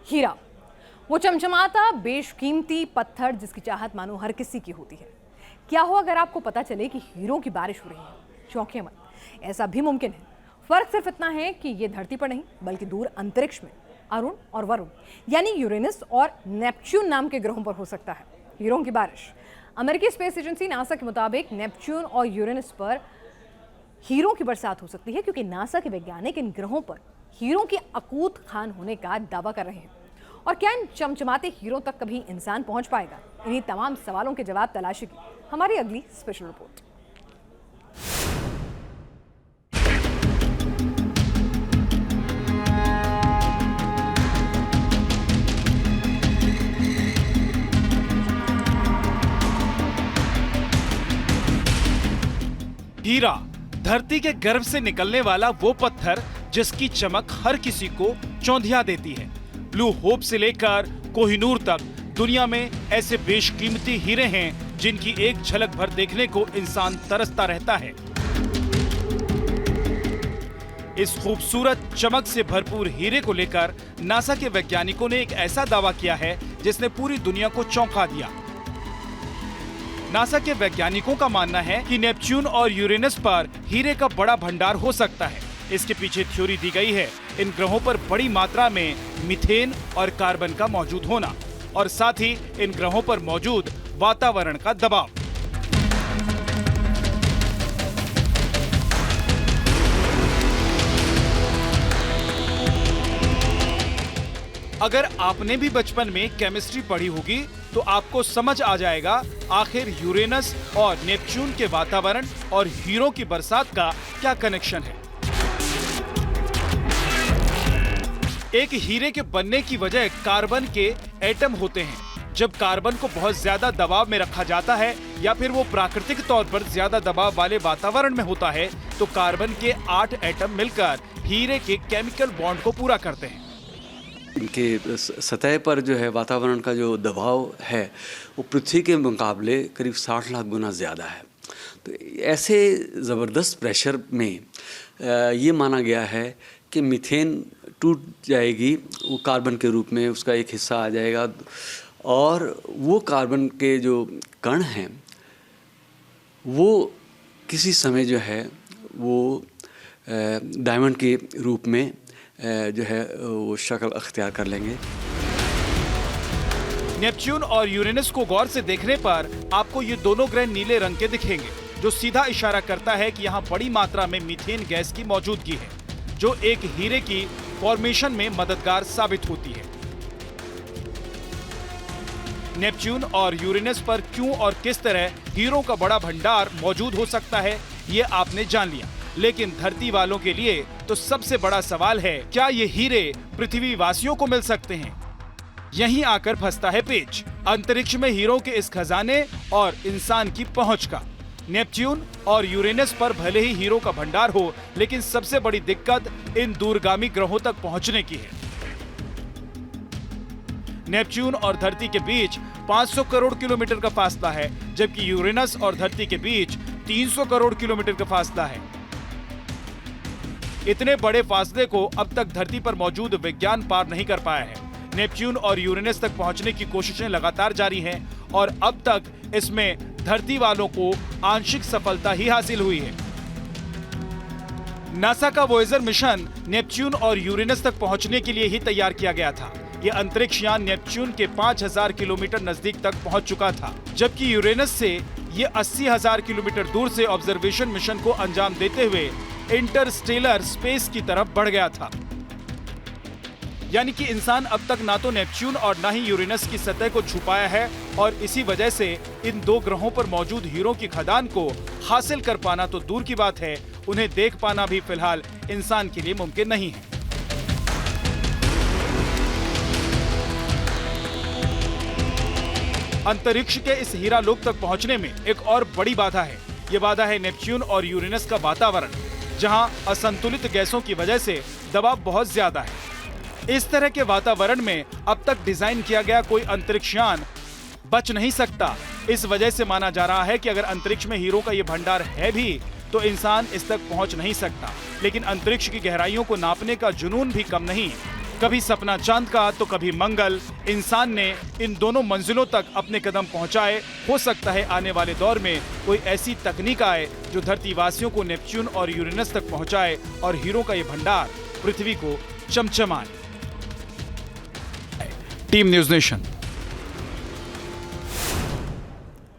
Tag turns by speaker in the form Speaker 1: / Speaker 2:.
Speaker 1: हीरा, वो चमचमाता बेशकीमती पत्थर जिसकी चाहत मानो हर किसी की होती है। क्या हो अगर आपको पता चले कि हीरों की बारिश हो रही है? चौंकिए मत, ऐसा भी मुमकिन है। फर्क सिर्फ इतना है कि ये धरती पर नहीं बल्कि दूर अंतरिक्ष में अरुण और वरुण यानी यूरेनस और नेपच्यून नाम के ग्रहों पर हो सकता है हीरों की बारिश। अमेरिकी स्पेस एजेंसी नासा के मुताबिक नेपच्यून और यूरेनस पर हीरों की बरसात हो सकती है क्योंकि नासा के वैज्ञानिक इन ग्रहों पर हीरों की अकूत खान होने का दावा कर रहे हैं। और क्या इन चमचमाते हीरों तक कभी इंसान पहुंच पाएगा? इन्हीं तमाम सवालों के जवाब तलाशेगी हमारी अगली स्पेशल रिपोर्ट।
Speaker 2: हीरा, धरती के गर्भ से निकलने वाला वो पत्थर जिसकी चमक हर किसी को चौंधिया देती है। ब्लू होप से लेकर कोहिनूर तक दुनिया में ऐसे बेशकीमती हीरे हैं जिनकी एक झलक भर देखने को इंसान तरसता रहता है। इस खूबसूरत चमक से भरपूर हीरे को लेकर नासा के वैज्ञानिकों ने एक ऐसा दावा किया है जिसने पूरी दुनिया को चौंका दिया। नासा के वैज्ञानिकों का मानना है कि नेपच्यून और यूरेनस पर हीरे का बड़ा भंडार हो सकता है। इसके पीछे थ्योरी दी गई है इन ग्रहों पर बड़ी मात्रा में मीथेन और कार्बन का मौजूद होना और साथ ही इन ग्रहों पर मौजूद वातावरण का दबाव। अगर आपने भी बचपन में केमिस्ट्री पढ़ी होगी तो आपको समझ आ जाएगा आखिर यूरेनस और नेपच्यून के वातावरण और हीरों की बरसात का क्या कनेक्शन है। एक हीरे के बनने की वजह कार्बन के एटम होते हैं। जब कार्बन को बहुत ज्यादा दबाव में रखा जाता है या फिर वो प्राकृतिक तौर पर ज्यादा दबाव वाले वातावरण में होता है तो कार्बन के 8 एटम मिलकर हीरे के केमिकल बॉन्ड को पूरा करते हैं।
Speaker 3: इनके सतह पर जो है वातावरण का जो दबाव है वो पृथ्वी के मुकाबले करीब 60 लाख गुना ज़्यादा है। तो ऐसे ज़बरदस्त प्रेशर में ये माना गया है कि मीथेन टूट जाएगी, वो कार्बन के रूप में उसका एक हिस्सा आ जाएगा और वो कार्बन के जो कण हैं वो किसी समय जो है वो डायमंड के रूप में जो है वो शक्ल अख्तियार कर लेंगे।
Speaker 2: नेपच्यून और यूरेनस को गौर से देखने पर आपको ये दोनों ग्रह नीले रंग के दिखेंगे, जो सीधा इशारा करता है कि यहाँ बड़ी मात्रा में मीथेन गैस की मौजूदगी है, जो एक हीरे की फॉर्मेशन में मददगार साबित होती है। नेपच्यून और यूरेनस पर क्यों और किस तरह हीरों का बड़ा भंडार मौजूद हो सकता है, ये आपने जान लिया। लेकिन धरती वालों के लिए तो सबसे बड़ा सवाल है, क्या ये हीरे पृथ्वी वासियों को मिल सकते हैं? यहीं आकर फंसता है पेच अंतरिक्ष में हीरों के इस खजाने और इंसान की पहुंच का। नेपच्यून और यूरेनस पर भले ही हीरों का भंडार हो, लेकिन सबसे बड़ी दिक्कत इन दूरगामी ग्रहों तक पहुंचने की है। नेपच्यून और धरती के बीच 500 करोड़ किलोमीटर का फासला है, जबकि यूरेनस और धरती के बीच 300 करोड़ किलोमीटर का फासला है। इतने बड़े फासले को अब तक धरती पर मौजूद विज्ञान पार नहीं कर पाया है। नेपच्यून और यूरेनस तक पहुंचने की कोशिशें लगातार जारी हैं और अब तक इसमें धरती वालों को आंशिक सफलता ही हासिल हुई है। नासा का वोयेजर मिशन नेपच्यून और यूरेनस तक पहुंचने के लिए ही तैयार किया गया था। यह अंतरिक्ष यान नेपच्यून के 5000 किलोमीटर नजदीक तक पहुंच चुका था, जबकि यूरेनस से ये 80,000 किलोमीटर दूर से ऑब्जर्वेशन मिशन को अंजाम देते हुए इंटरस्टेलर स्पेस की तरफ बढ़ गया था। यानी कि इंसान अब तक ना तो नेपच्यून और ना ही यूरेनस की सतह को छुपाया है और इसी वजह से इन दो ग्रहों पर मौजूद हीरों की खदान को हासिल कर पाना तो दूर की बात है, उन्हें देख पाना भी फिलहाल इंसान के लिए मुमकिन नहीं है। अंतरिक्ष के इस हीरा लोक तक पहुंचने में एक और बड़ी बाधा है। ये बाधा है नेपच्यून और यूरेनस का वातावरण, जहां असंतुलित गैसों की वजह से दबाव बहुत ज्यादा है। इस तरह के वातावरण में अब तक डिजाइन किया गया कोई अंतरिक्ष यान बच नहीं सकता। इस वजह से माना जा रहा है कि अगर अंतरिक्ष में हीरों का ये भंडार है भी तो इंसान इस तक पहुंच नहीं सकता। लेकिन अंतरिक्ष की गहराइयों को नापने का जुनून भी कम नहीं। कभी सपना चांद का तो कभी मंगल। इंसान ने इन दोनों मंजिलों तक अपने कदम पहुंचाए। हो सकता है आने वाले दौर में कोई ऐसी तकनीक आए जो धरतीवासियों को नेपच्यून और यूरेनस तक पहुंचाए और हीरों का ये भंडार पृथ्वी को चमचमाए। Team news nation.